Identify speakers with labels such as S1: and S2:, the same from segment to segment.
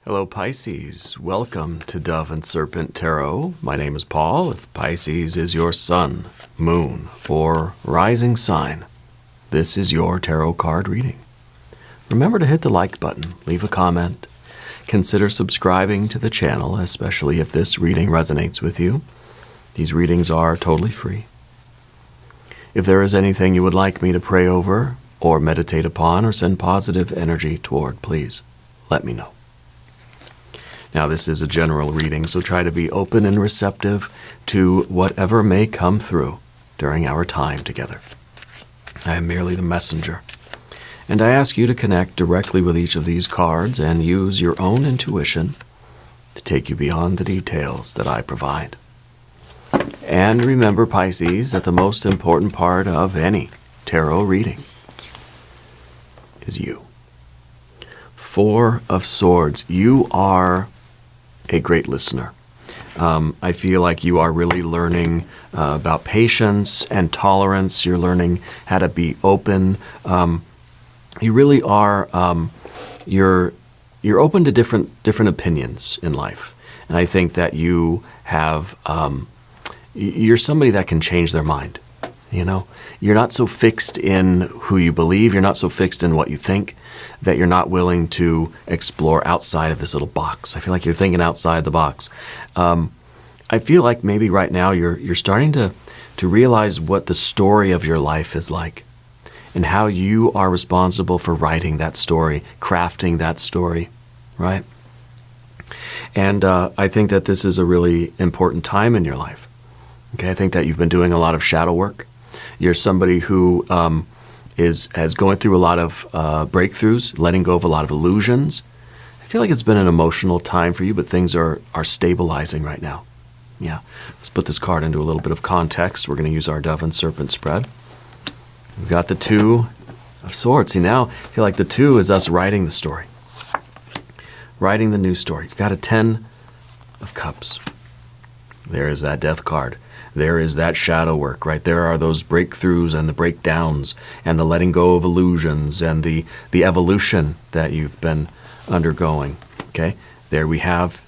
S1: Hello Pisces, welcome to Dove and Serpent Tarot. My name is Paul. If Pisces is your sun, moon, or rising sign, this is your tarot card reading. Remember to hit the like button, leave a comment, consider subscribing to the channel, especially if this reading resonates with you. These readings are totally free. If there is anything you would like me to pray over, or meditate upon, or send positive energy toward, please let me know. Now, this is a general reading, so try to be open and receptive to whatever may come through during our time together. I am merely the messenger, and I ask you to connect directly with each of these cards and use your own intuition to take you beyond the details that I provide. And remember, Pisces, that the most important part of any tarot reading is you. Four of Swords. You are a great listener. I feel like you are really learning about patience and tolerance. You're learning how to be open. You really are. You're open to different opinions in life, and I think that you have. You're somebody that can change their mind. You know, you're not so fixed in who you believe. You're not so fixed in what you think that you're not willing to explore outside of this little box. I feel like you're thinking outside the box. I feel like maybe right now you're starting to realize what the story of your life is like and how you are responsible for writing that story, crafting that story, right? And I think that this is a really important time in your life. Okay, I think that you've been doing a lot of shadow work. You're somebody who has going through a lot of breakthroughs, letting go of a lot of illusions. I feel like it's been an emotional time for you, but things are stabilizing right now. Yeah, let's put this card into a little bit of context. We're going to use our Dove and Serpent spread. We've got the Two of Swords. See, now I feel like the Two is us writing the story, writing the new story. You've got a Ten of Cups. There is that Death card. There is that shadow work, right? There are those breakthroughs and the breakdowns and the letting go of illusions and the evolution that you've been undergoing, okay? There we have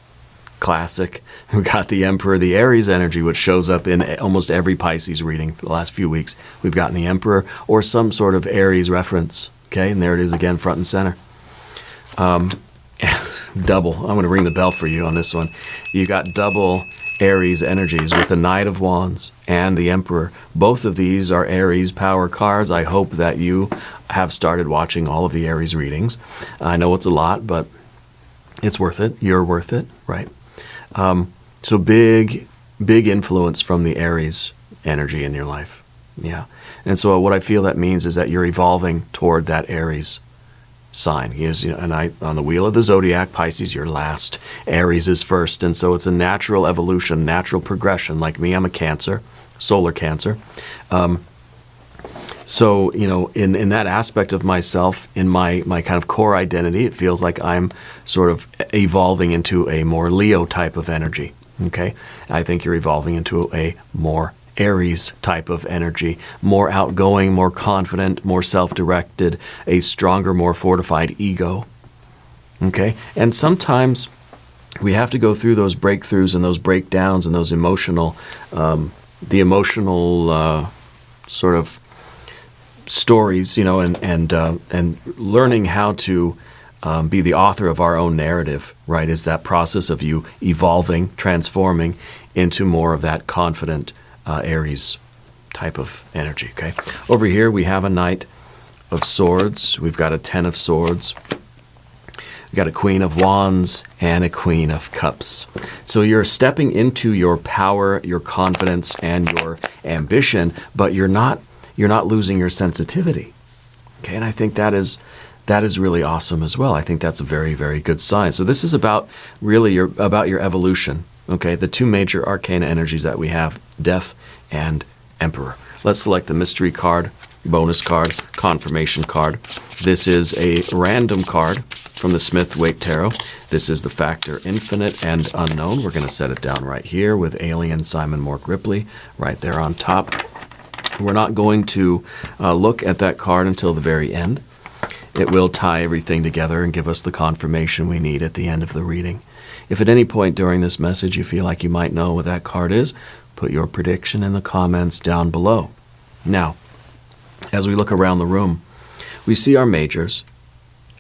S1: classic. We've got the Emperor, the Aries energy, which shows up in almost every Pisces reading for the last few weeks. We've gotten the Emperor or some sort of Aries reference, okay? And there it is again, front and center. Double. I'm going to ring the bell for you on this one. You got double Aries energies with the Knight of Wands and the Emperor. Both of these are Aries power cards. I hope that you have started watching all of the Aries readings. I know it's a lot, but it's worth it. You're worth it, right? So big influence from the Aries energy in your life. Yeah. And so what I feel that means is that you're evolving toward that Aries sign. And on the wheel of the zodiac, Pisces, you're last. Aries is first. And so it's a natural evolution, natural progression. Like me, I'm a Cancer, solar Cancer. So, in that aspect of myself, in my kind of core identity, it feels like I'm sort of evolving into a more Leo type of energy. Okay. I think you're evolving into a more Aries type of energy, more outgoing, more confident, more self-directed, a stronger, more fortified ego. Okay? And sometimes we have to go through those breakthroughs and those breakdowns and those emotional, sort of stories, and learning how to be the author of our own narrative, right? Is that process of you evolving, transforming into more of that confident, Aries type of energy, okay? Over here, we have a Knight of Swords. We've got a Ten of Swords. We've got a Queen of Wands and a Queen of Cups. So you're stepping into your power, your confidence, and your ambition, but you're not losing your sensitivity, okay? And I think that is really awesome as well. I think that's a very, very good sign. So this is about your evolution. Okay, the two major arcana energies that we have, Death and Emperor. Let's select the mystery card, bonus card, confirmation card. This is a random card from the Smith-Waite Tarot. This is the factor infinite and unknown. We're going to set it down right here with Alien Simon Mork Ripley right there on top. We're not going to look at that card until the very end. It will tie everything together and give us the confirmation we need at the end of the reading. If at any point during this message you feel like you might know what that card is, put your prediction in the comments down below. Now, as we look around the room, we see our majors.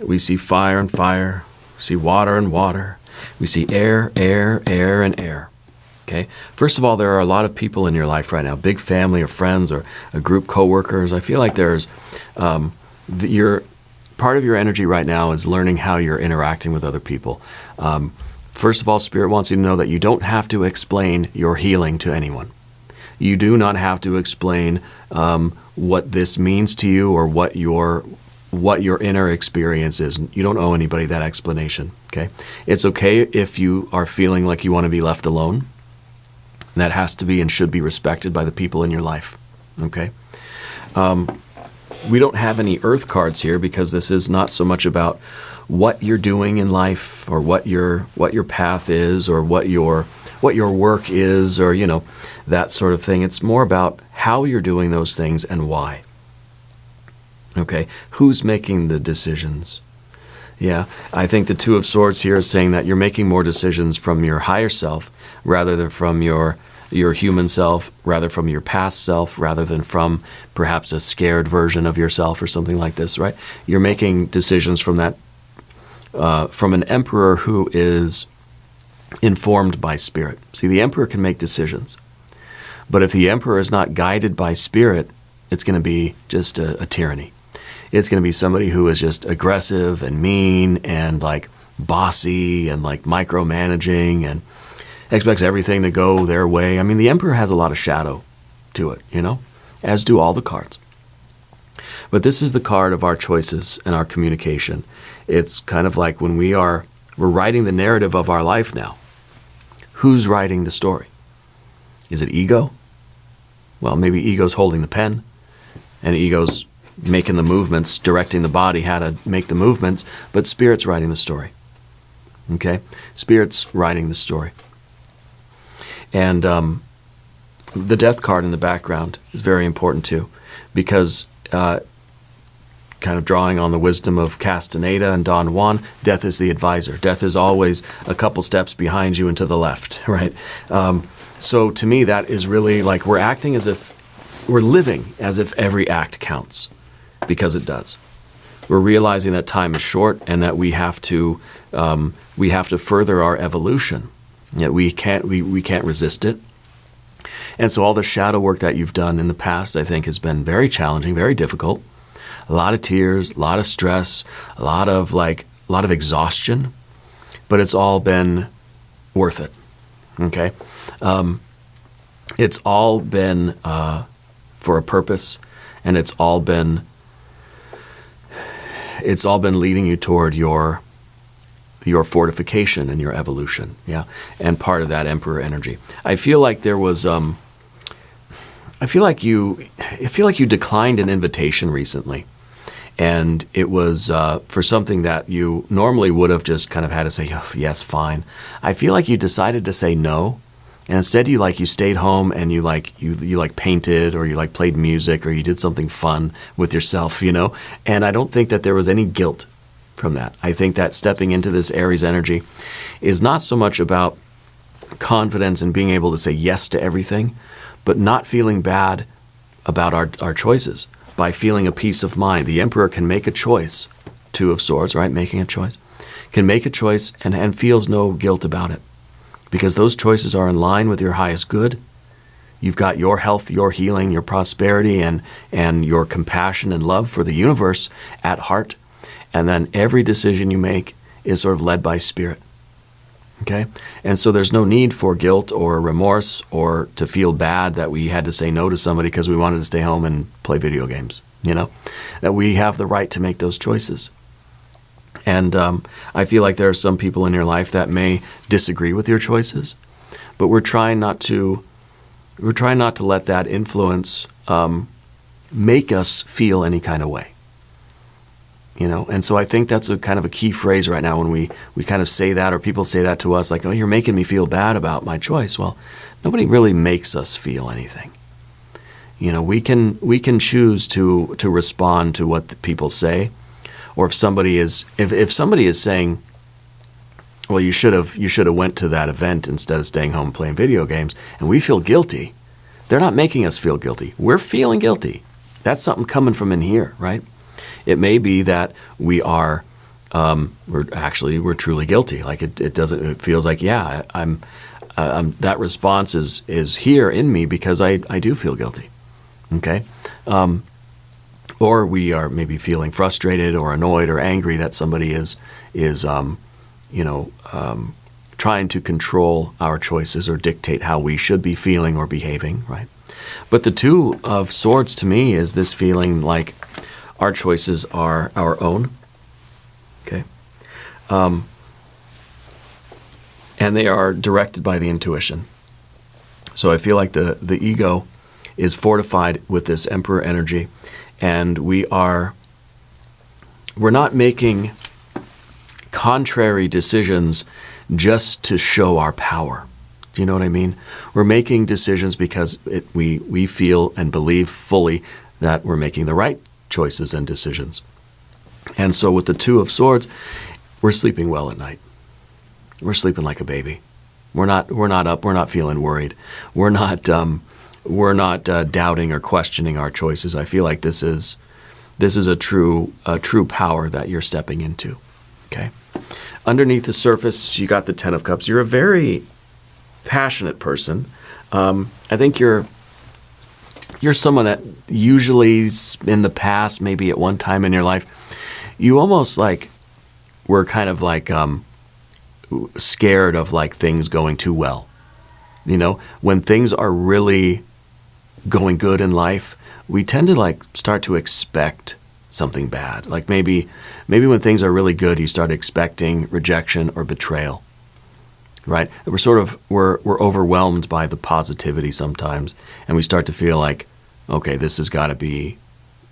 S1: We see fire and fire. We see water and water. We see air, air, air, and air. Okay. First of all, there are a lot of people in your life right now, big family or friends or a group coworkers. I feel like there's part of your energy right now is learning how you're interacting with other people. First of all, Spirit wants you to know that you don't have to explain your healing to anyone. You do not have to explain what this means to you or what your inner experience is. You don't owe anybody that explanation. Okay. It's okay if you are feeling like you want to be left alone. That has to be and should be respected by the people in your life. Okay? We don't have any earth cards here because this is not so much about what you're doing in life or what your path is or what your work is or, that sort of thing. It's more about how you're doing those things and why. Okay? Who's making the decisions? Yeah, I think the Two of Swords here is saying that you're making more decisions from your higher self rather than from your human self, rather from your past self, rather than from perhaps a scared version of yourself or something like this, right? You're making decisions from that, from an emperor who is informed by spirit. See, the emperor can make decisions, but if the emperor is not guided by spirit, it's going to be just a tyranny. It's going to be somebody who is just aggressive and mean and like bossy and like micromanaging and expects everything to go their way. I mean, the Emperor has a lot of shadow to it, as do all the cards. But this is the card of our choices and our communication. It's kind of like when we're writing the narrative of our life now. Who's writing the story? Is it ego? Well, maybe ego's holding the pen, and ego's making the movements, directing the body how to make the movements, but Spirit's writing the story. Okay? Spirit's writing the story. And the death card in the background is very important too, because kind of drawing on the wisdom of Castaneda and Don Juan, death is the advisor. Death is always a couple steps behind you and to the left, right? So to me, that is really like we're living as if every act counts, because it does. We're realizing that time is short and that we have to further our evolution. Yet we can't resist it. And so all the shadow work that you've done in the past, I think, has been very challenging, very difficult. A lot of tears, a lot of stress, a lot of exhaustion, but it's all been worth it. Okay? It's all been for a purpose, and it's all been leading you toward your fortification and your evolution, yeah, and part of that Emperor energy. I feel like there was, I feel like you declined an invitation recently, and it was for something that you normally would have just kind of had to say, oh, yes, fine. I feel like you decided to say no, and instead you stayed home and you painted or you played music or you did something fun with yourself, and I don't think that there was any guilt from that. I think that stepping into this Aries energy is not so much about confidence and being able to say yes to everything, but not feeling bad about our choices, by feeling a peace of mind. The Emperor can make a choice, Two of Swords, right? Making a choice. Can make a choice and feels no guilt about it, because those choices are in line with your highest good. You've got your health, your healing, your prosperity, and your compassion and love for the universe at heart. And then every decision you make is sort of led by Spirit. Okay? And so there's no need for guilt or remorse or to feel bad that we had to say no to somebody because we wanted to stay home and play video games, That we have the right to make those choices. And I feel like there are some people in your life that may disagree with your choices, but we're trying not to let that influence make us feel any kind of way. And so I think that's a kind of a key phrase right now when we kind of say that, or people say that to us, like, oh, you're making me feel bad about my choice. Well, nobody really makes us feel anything. We can choose to respond to what the people say, Or if somebody is saying, well, you should have went to that event instead of staying home playing video games, and we feel guilty. They're not making us feel guilty. We're feeling guilty. That's something coming from in here, right? It may be that we are, we're truly guilty. Like it feels like, yeah, I'm that response is here in me because I do feel guilty. Okay. Or we are maybe feeling frustrated or annoyed or angry that somebody is trying to control our choices or dictate how we should be feeling or behaving, right? But the Two of Swords to me is this feeling like our choices are our own, okay? And they are directed by the intuition. So I feel like the ego is fortified with this Emperor energy, and we're not making contrary decisions just to show our power. Do you know what I mean? We're making decisions because we feel and believe fully that we're making the right choices and decisions. And so with the Two of Swords, we're sleeping well at night. We're sleeping like a baby. We're not up. We're not feeling worried. We're not doubting or questioning our choices. I feel like this is a true power that you're stepping into. Okay. Underneath the surface, you got the Ten of Cups. You're a very passionate person. I think you're someone that usually in the past, maybe at one time in your life, you almost like were kind of like scared of like things going too well. You know, when things are really going good in life, we tend to like start to expect something bad. Like maybe when things are really good, you start expecting rejection or betrayal, right? We're overwhelmed by the positivity sometimes, and we start to feel like, okay, this has got to be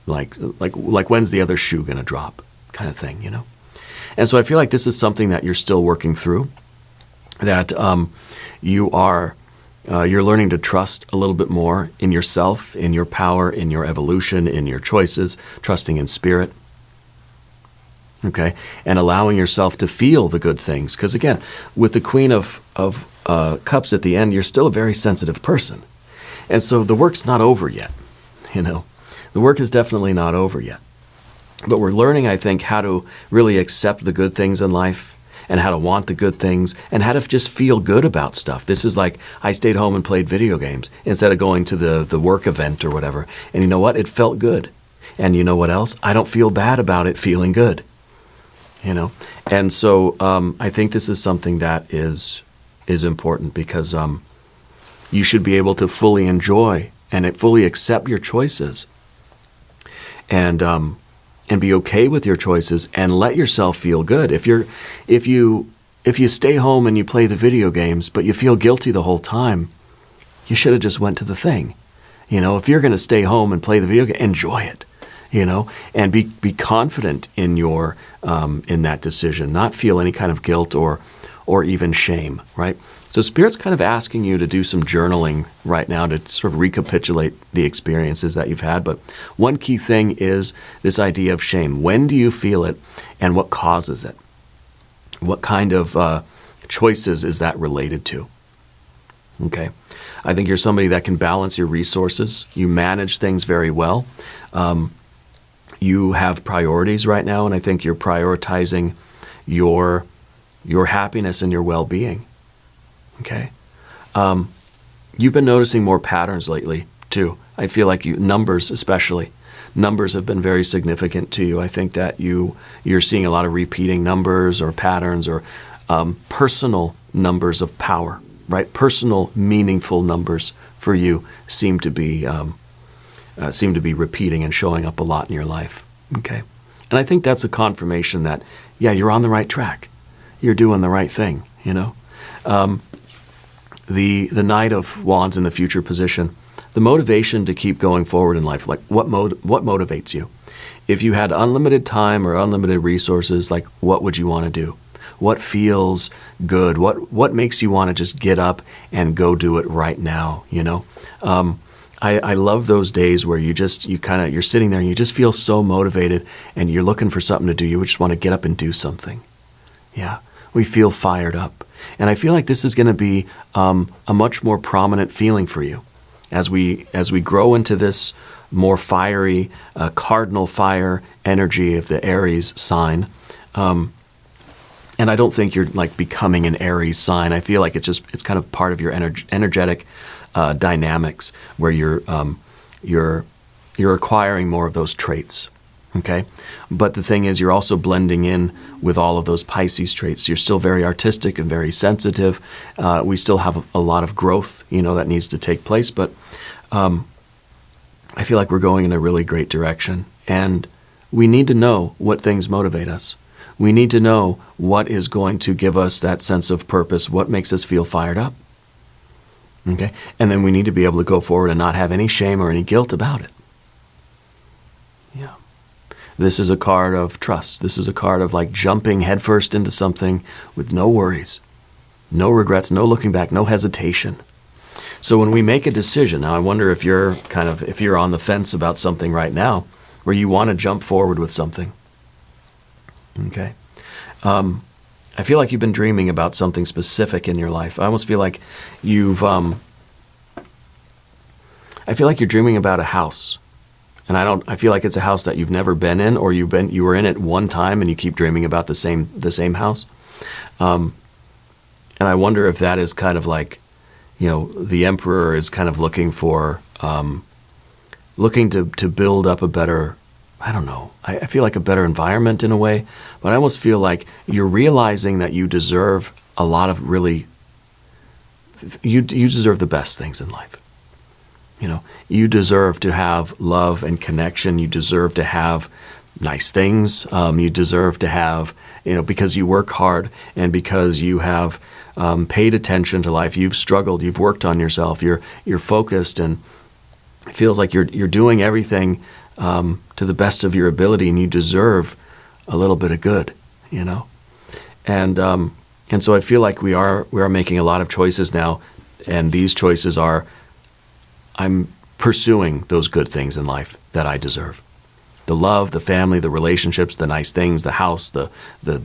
S1: like when's the other shoe going to drop, kind of thing, you know? And so I feel like this is something that you're still working through, that you're learning to trust a little bit more in yourself, in your power, in your evolution, in your choices, trusting in spirit, okay? And allowing yourself to feel the good things. Because again, with the Queen of Cups at the end, you're still a very sensitive person. And so the work's not over yet, you know? The work is definitely not over yet. But we're learning, I think, how to really accept the good things in life, and how to want the good things, and how to just feel good about stuff. This is like, I stayed home and played video games instead of going to the work event or whatever. And you know what? It felt good. And you know what else? I don't feel bad about it feeling good. You know? And so I think this is something that is important, because you should be able to fully enjoy and fully accept your choices. And be okay with your choices and let yourself feel good. If you stay home and you play the video games, but you feel guilty the whole time, you should have just went to the thing. You know, if you're going to stay home and play the video game, enjoy it. You know, and be confident in your in that decision. Not feel any kind of guilt or even shame. Right. So Spirit's kind of asking you to do some journaling right now to sort of recapitulate the experiences that you've had. But one key thing is this idea of shame. When do you feel it, and what causes it? What kind of choices is that related to? Okay. I think you're somebody that can balance your resources. You manage things very well. You have priorities right now, and I think you're prioritizing your happiness and your well-being. Okay. You've been noticing more patterns lately, too. I feel like numbers especially. Numbers have been very significant to you. I think that you're seeing a lot of repeating numbers or patterns or personal numbers of power, right? Personal, meaningful numbers for you seem to be repeating and showing up a lot in your life. Okay. And I think that's a confirmation that, yeah, you're on the right track. You're doing the right thing, you know? The Knight of Wands in the future position, the motivation to keep going forward in life, like what motivates you? If you had unlimited time or unlimited resources, like what would you want to do? What feels good? What makes you want to just get up and go do it right now, you know? I love those days where you're sitting there and you just feel so motivated and you're looking for something to do. You just want to get up and do something. Yeah, we feel fired up. And I feel like this is going to be a much more prominent feeling for you as we grow into this more fiery, cardinal fire energy of the Aries sign. And I don't think you're like becoming an Aries sign. I feel like it's kind of part of your energetic dynamics where you're acquiring more of those traits. Okay, but the thing is, you're also blending in with all of those Pisces traits. You're still very artistic and very sensitive. We still have a lot of growth, that needs to take place. But I feel like we're going in a really great direction, and we need to know what things motivate us. We need to know what is going to give us that sense of purpose, what makes us feel fired up. Okay, and then we need to be able to go forward and not have any shame or any guilt about it. Yeah. This is a card of trust. This is a card of like jumping headfirst into something with no worries, no regrets, no looking back, no hesitation. So when we make a decision, now I wonder if you're on the fence about something right now where you want to jump forward with something. Okay. I feel like you've been dreaming about something specific in your life. I almost feel like I feel like you're dreaming about a house. And I feel like it's a house that you've never been in, or you were in it one time and you keep dreaming about the same house. And I wonder if that is kind of like, the emperor is kind of looking to build up a better, I don't know, I feel like a better environment in a way, but I almost feel like you're realizing that you deserve a lot of you deserve the best things in life. You deserve to have love and connection. You deserve to have nice things. You deserve to have, because you work hard and because you have paid attention to life. You've struggled. You've worked on yourself. You're focused, and it feels like you're doing everything to the best of your ability, and you deserve a little bit of good. And so I feel like we are making a lot of choices now, and these choices are, I'm pursuing those good things in life that I deserve. The love, the family, the relationships, the nice things, the house, the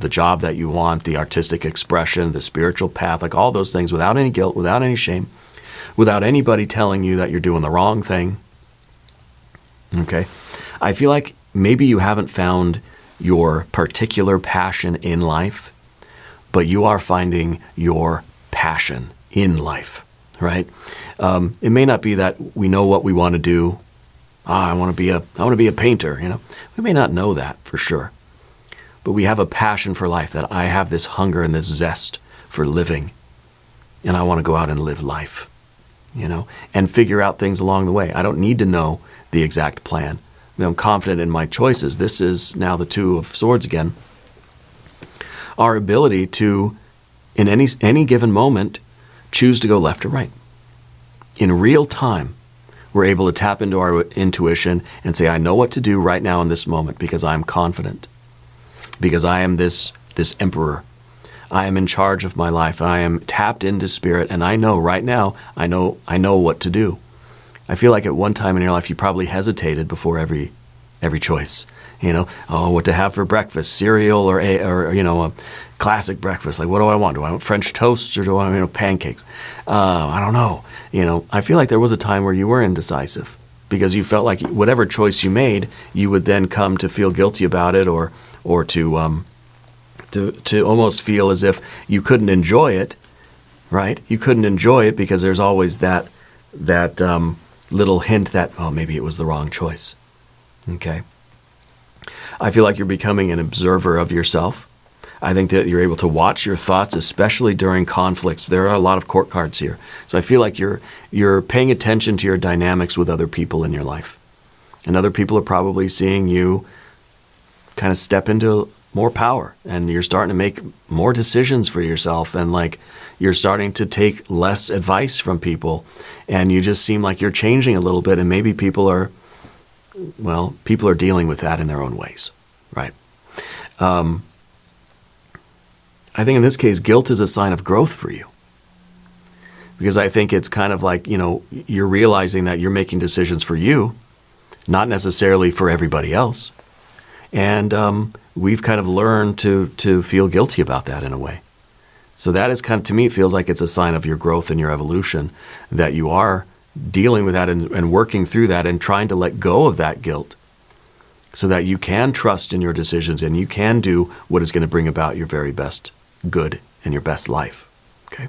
S1: job that you want, the artistic expression, the spiritual path, like all those things without any guilt, without any shame, without anybody telling you that you're doing the wrong thing. Okay? I feel like maybe you haven't found your particular passion in life, but you are finding your passion in life, right? It may not be that we know what we want to do. I want to be a painter, We may not know that for sure. But we have a passion for life, that I have this hunger and this zest for living. And I want to go out and live life, and figure out things along the way. I don't need to know the exact plan. I'm confident in my choices. This is now the Two of Swords again. Our ability to, in any given moment, choose to go left or right. In real time, we're able to tap into our intuition and say, I know what to do right now in this moment because I'm confident. Because I am this emperor. I am in charge of my life. I am tapped into spirit, and I know right now, I know what to do. I feel like at one time in your life, you probably hesitated before every choice. What to have for breakfast, cereal or a classic breakfast. Like, what do I want? Do I want French toast or do I want pancakes? I don't know. I feel like there was a time where you were indecisive because you felt like whatever choice you made, you would then come to feel guilty about it or to almost feel as if you couldn't enjoy it, right? You couldn't enjoy it because there's always that little hint that, maybe it was the wrong choice. Okay. I feel like you're becoming an observer of yourself. I think that you're able to watch your thoughts, especially during conflicts. There are a lot of court cards here. So I feel like you're paying attention to your dynamics with other people in your life. And other people are probably seeing you kind of step into more power, and you're starting to make more decisions for yourself, and like you're starting to take less advice from people, and you just seem like you're changing a little bit, and maybe people are dealing with that in their own ways, right? I think in this case, guilt is a sign of growth for you. Because I think it's kind of like, you're realizing that you're making decisions for you, not necessarily for everybody else. And we've kind of learned to feel guilty about that in a way. So that is kind of, to me, it feels like it's a sign of your growth and your evolution, that you are dealing with that and working through that and trying to let go of that guilt so that you can trust in your decisions and you can do what is going to bring about your very best good and your best life. Okay.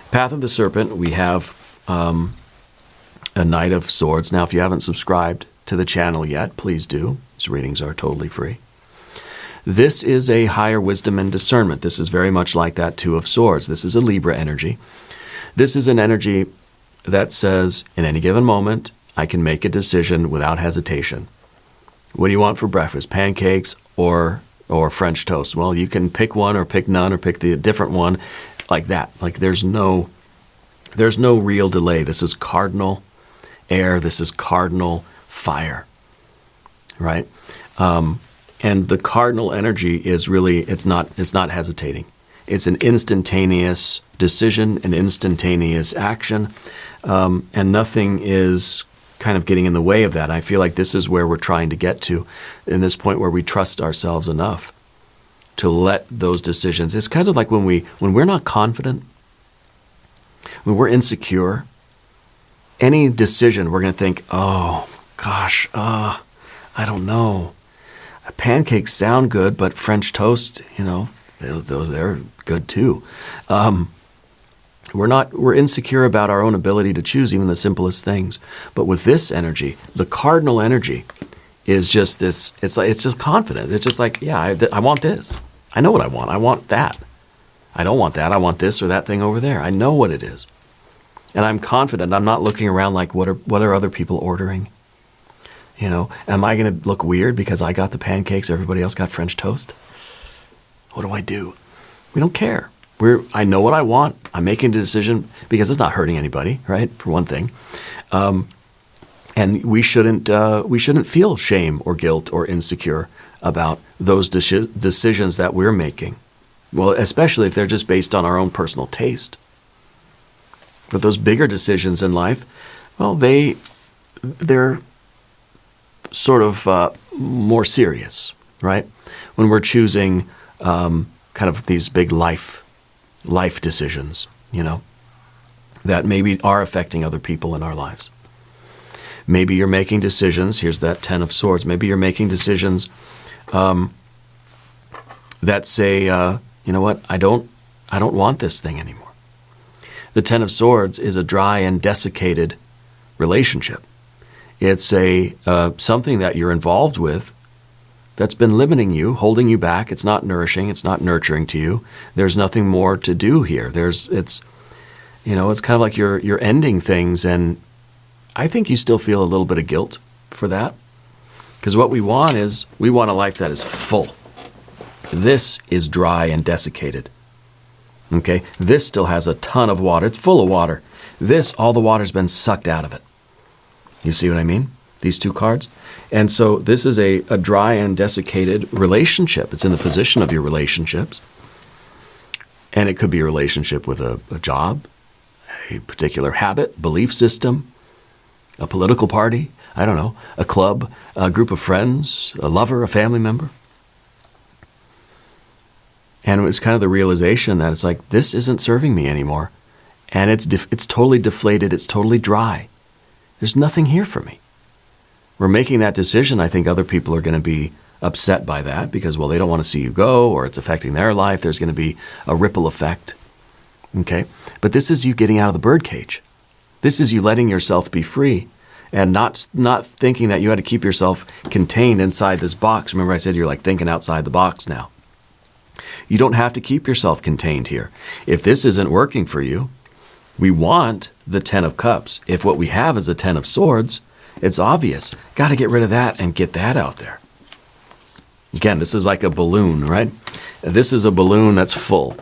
S1: Path of the Serpent, we have a Knight of Swords. Now, if you haven't subscribed to the channel yet, please do. These readings are totally free. This is a higher wisdom and discernment. This is very much like that Two of Swords. This is a Libra energy. This is an energy that says, in any given moment, I can make a decision without hesitation. What do you want for breakfast? Pancakes or French toast? Well, you can pick one or pick none or pick the different one like that. Like there's no real delay. This is cardinal air. This is cardinal fire, right? And the cardinal energy is really, it's not hesitating. It's an instantaneous decision, an instantaneous action, and nothing is kind of getting in the way of that. I feel like this is where we're trying to get to, in this point where we trust ourselves enough to let those decisions. It's kind of like when we're not confident, when we're insecure, any decision we're going to think, oh gosh, I don't know. Pancakes sound good, but French toast, they're good too. We're insecure about our own ability to choose even the simplest things. But with this energy, the cardinal energy is just this, it's just confident. It's just like, yeah, I want this. I know what I want. I want that. I don't want that. I want this or that thing over there. I know what it is. And I'm confident. I'm not looking around like, what are other people ordering? Am I going to look weird because I got the pancakes, everybody else got French toast? What do I do? We don't care. I know what I want. I'm making a decision because it's not hurting anybody, right? For one thing. And we shouldn't feel shame or guilt or insecure about those decisions that we're making. Well, especially if they're just based on our own personal taste. But those bigger decisions in life, well, they're sort of more serious, right? When we're choosing kind of these big life decisions, that maybe are affecting other people in our lives. Maybe you're making decisions, here's that Ten of Swords, maybe you're making decisions that say, you know what, I don't want this thing anymore. The Ten of Swords is a dry and desiccated relationship. It's something that you're involved with that's been limiting you, holding you back. It's not nourishing. It's not nurturing to you. There's nothing more to do here. It's kind of like you're ending things, and I think you still feel a little bit of guilt for that, because what we want a life that is full. This is dry and desiccated. Okay, this still has a ton of water. It's full of water. All the water's been sucked out of it. You see what I mean? These two cards. And so this is a dry and desiccated relationship. It's in the position of your relationships. And it could be a relationship with a job, a particular habit, belief system, a political party, I don't know, a club, a group of friends, a lover, a family member. And it was kind of the realization that it's like, this isn't serving me anymore. And it's totally deflated. It's totally dry. There's nothing here for me. We're making that decision. I think other people are going to be upset by that because, well, they don't want to see you go, or it's affecting their life. There's going to be a ripple effect. Okay? But this is you getting out of the birdcage. This is you letting yourself be free and not thinking that you had to keep yourself contained inside this box. Remember I said you're like thinking outside the box now. You don't have to keep yourself contained here. If this isn't working for you, we want the Ten of Cups. If what we have is a Ten of Swords, it's obvious. Got to get rid of that and get that out there. Again, this is like a balloon, right? This is a balloon that's full.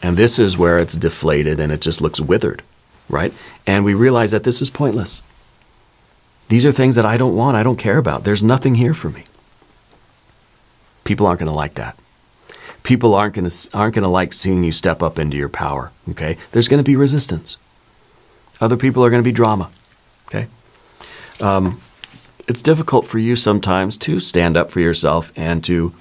S1: And this is where it's deflated and it just looks withered, right? And we realize that this is pointless. These are things that I don't want, I don't care about. There's nothing here for me. People aren't going to like that. People aren't going to like seeing you step up into your power, okay? There's going to be resistance. Other people are going to be drama. Okay? It's difficult for you sometimes to stand up for yourself and to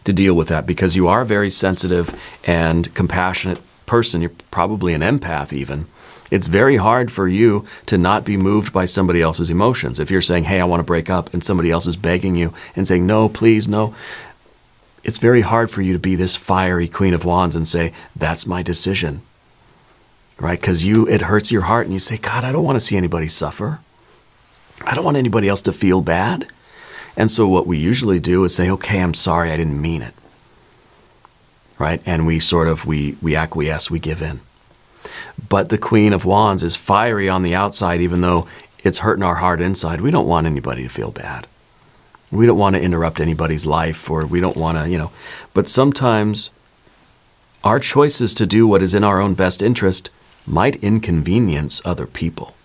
S1: deal with that because you are a very sensitive and compassionate person. You're probably an empath even. It's very hard for you to not be moved by somebody else's emotions. If you're saying, hey, I want to break up, and somebody else is begging you and saying, no, please, no. It's very hard for you to be this fiery Queen of Wands and say, that's my decision, right? Because it hurts your heart and you say, God, I don't want to see anybody suffer. I don't want anybody else to feel bad. And so what we usually do is say, okay, I'm sorry, I didn't mean it, right? And we acquiesce, we give in. But the Queen of Wands is fiery on the outside, even though it's hurting our heart inside. We don't want anybody to feel bad. We don't want to interrupt anybody's life, or we don't want to, but sometimes our choices to do what is in our own best interest might inconvenience other people.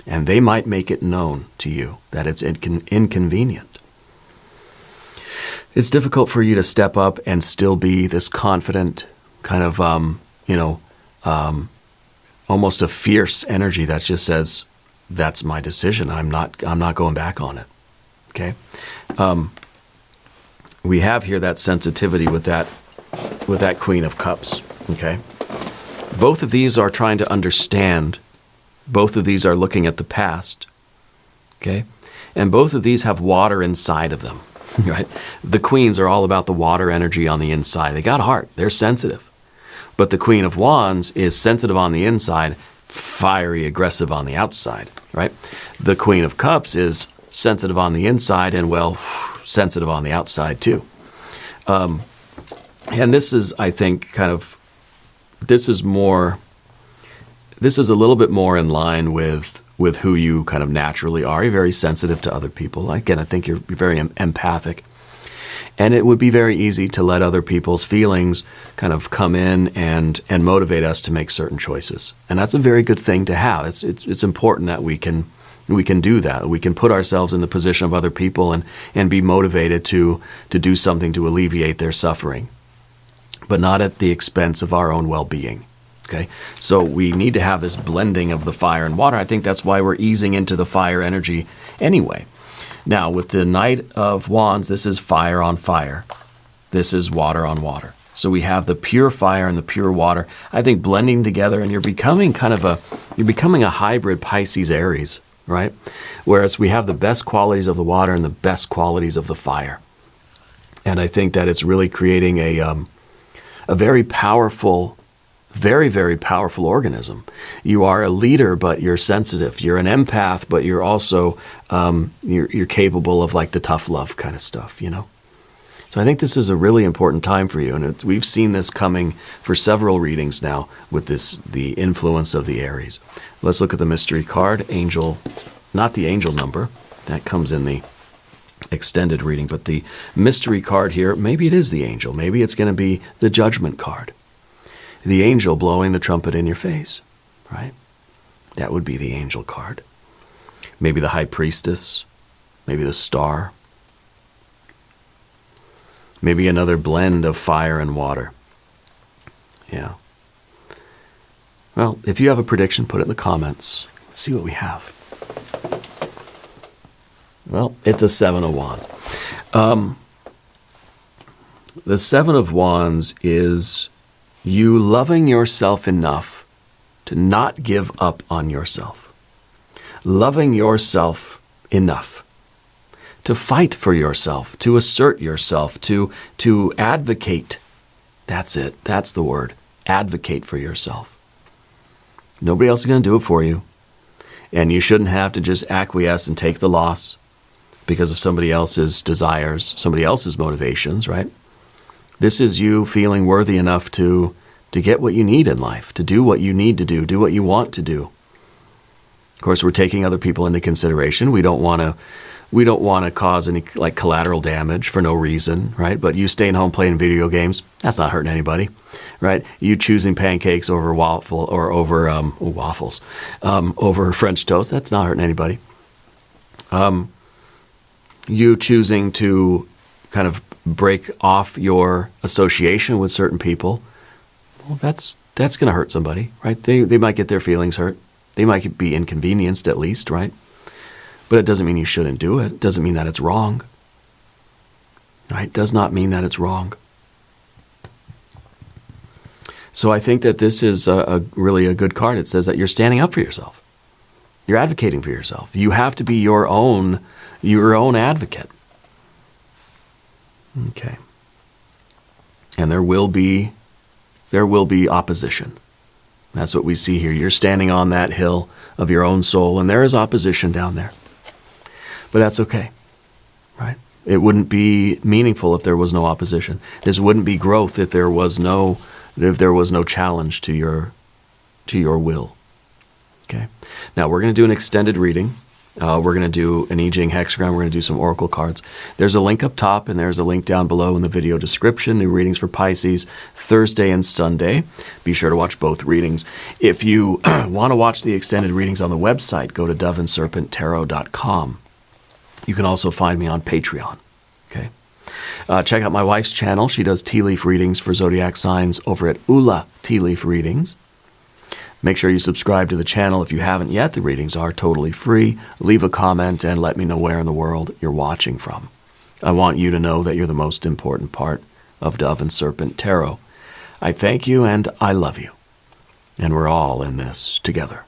S1: And they might make it known to you that it's inconvenient. It's difficult for you to step up and still be this confident kind of, almost a fierce energy that just says, that's my decision. I'm not going back on it. Okay. We have here that sensitivity with that Queen of Cups. Okay. Both of these are trying to understand. Both of these are looking at the past. Okay. And both of these have water inside of them. Right. The queens are all about the water energy on the inside. They got heart. They're sensitive. But the Queen of Wands is sensitive on the inside, fiery, aggressive on the outside, right? The Queen of Cups is sensitive on the inside and, sensitive on the outside too. And this is, I think, this is a little bit more in line with who you kind of naturally are. You're very sensitive to other people. Again, I think you're very empathic. And it would be very easy to let other people's feelings kind of come in and motivate us to make certain choices. And that's a very good thing to have. It's important that we can do that. We can put ourselves in the position of other people and be motivated to do something to alleviate their suffering, but not at the expense of our own well-being. Okay? So we need to have this blending of the fire and water. I think that's why we're easing into the fire energy anyway. Now, with the Knight of Wands, this is fire on fire. This is water on water. So we have the pure fire and the pure water, I think, blending together, and you're becoming a hybrid Pisces Aries, right? Whereas we have the best qualities of the water and the best qualities of the fire. And I think that it's really creating a very powerful, very, very powerful organism. You are a leader, but you're sensitive. You're an empath, but you're also you're capable of like the tough love kind of stuff, So I think this is a really important time for you, and we've seen this coming for several readings now with the influence of the Aries. Let's look at the mystery card, angel, not the angel number. That comes in the extended reading, but the mystery card here, maybe it is the angel. Maybe it's going to be the judgment card. The angel blowing the trumpet in your face, right? That would be the angel card. Maybe the high priestess, maybe the star. Maybe another blend of fire and water. Yeah. Well, if you have a prediction, put it in the comments. Let's see what we have. Well, it's a Seven of Wands. The Seven of Wands is you loving yourself enough to not give up on yourself. Loving yourself enough to fight for yourself, to assert yourself, to advocate. That's it. That's the word. Advocate for yourself. Nobody else is going to do it for you. And you shouldn't have to just acquiesce and take the loss because of somebody else's desires, somebody else's motivations, right? This is you feeling worthy enough to get what you need in life, to do what you need to do what you want to do. Of course, we're taking other people into consideration. We don't want to cause any like collateral damage for no reason, right? But you staying home playing video games, that's not hurting anybody, right? You choosing pancakes over waffles, over French toast, that's not hurting anybody. You choosing to kind of break off your association with certain people, well, that's that's going to hurt somebody, right? They might get their feelings hurt. They might be inconvenienced at least, right? But it doesn't mean you shouldn't do it. It doesn't mean that it's wrong. Right? It does not mean that it's wrong. So I think that this is really a good card. It says that you're standing up for yourself. You're advocating for yourself. You have to be your own advocate. Okay. And there will be opposition. That's what we see here. You're standing on that hill of your own soul, and there is opposition down there. But that's okay, right? It wouldn't be meaningful if there was no opposition. This wouldn't be growth if there was no challenge to your will. Okay. Now we're going to do an extended reading. We're going to do an I Ching hexagram. We're going to do some oracle cards. There's a link up top, and there's a link down below in the video description. New readings for Pisces, Thursday and Sunday. Be sure to watch both readings. If you want to watch the extended readings on the website, go to doveandserpenttarot.com. You can also find me on Patreon. Okay. Check out my wife's channel. She does tea leaf readings for zodiac signs over at Ula Tea Leaf Readings. Make sure you subscribe to the channel if you haven't yet. The readings are totally free. Leave a comment and let me know where in the world you're watching from. I want you to know that you're the most important part of Dove and Serpent Tarot. I thank you and I love you. And we're all in this together.